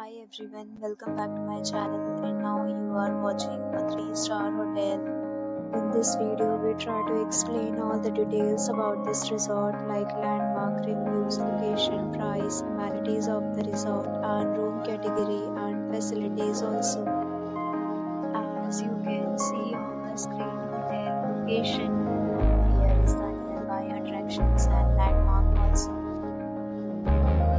Hi everyone, welcome back to my channel and now you are watching a 3-star hotel. In this video, we try to explain all the details about this resort like landmark, reviews, location, price, amenities of the resort and room category and facilities also. As you can see on the screen, hotel location. Here is the nearby attractions and landmark also.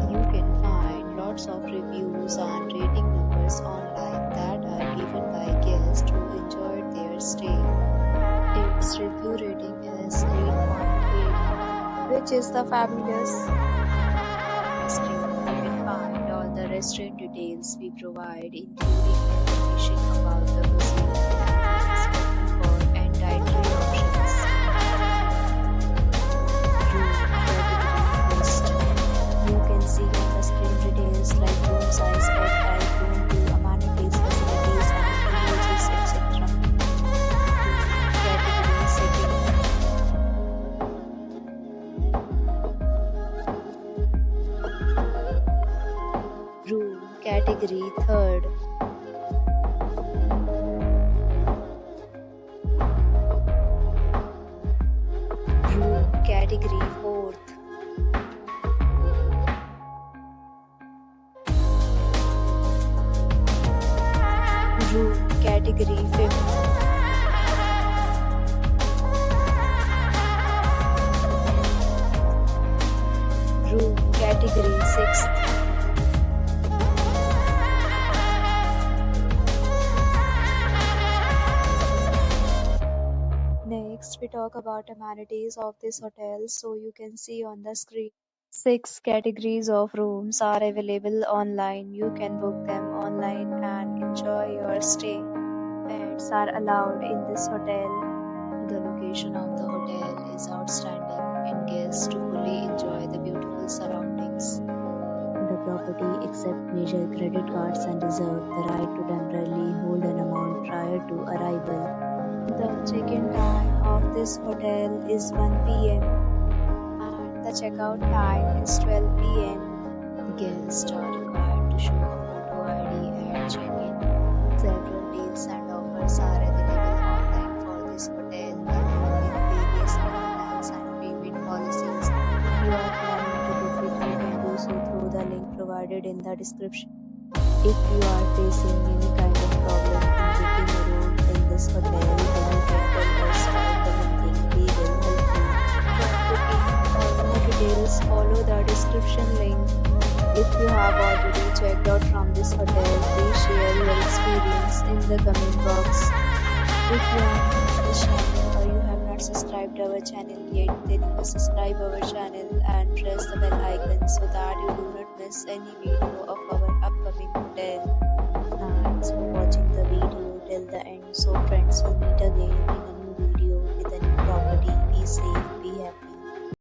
You can find lots of reviews and rating numbers online that are given by guests who enjoyed their stay. Its review rating is 8.8, which is the fabulous. On the screen, you can find all the restaurant details we provide, including information about the cuisine, for and dietary options. Room category list. You can see on the screen details like room size, bed type, room view, amenities, facilities, and privileges, etc. Category second. Room category third. Room category fourth. Room category 5th. Room category 6th. Next, we talk about amenities of this hotel. So you can see on the screen. 6 categories of rooms are available online. You can book them online and enjoy your stay. Pets are allowed in this hotel. The location of the hotel is outstanding and guests to fully enjoy the beautiful surroundings. The property accepts major credit cards and reserves the right to temporarily hold an amount prior to arrival. The check-in time of this hotel is 1 p.m. and the checkout time is 12 p.m. Guests are required to show a photo ID at check-in. Several deals and offers are available online for this hotel along with various plans and payment policies. If you are planning to book it, you can do so through the link provided in the description. If you are facing any kind of problem in booking a room in this hotel, then you can tell us by commenting. We will help you. For booking or more details, follow the description link. If you have already checked out from this hotel, please share your experience in the comment box. If you are new to this channel or you have not subscribed our channel yet, then you must subscribe our channel and press the bell icon so that you do not miss any video of our upcoming hotel. Thanks for watching the video till the end. So friends, will meet again in a new video with a new property. Be safe.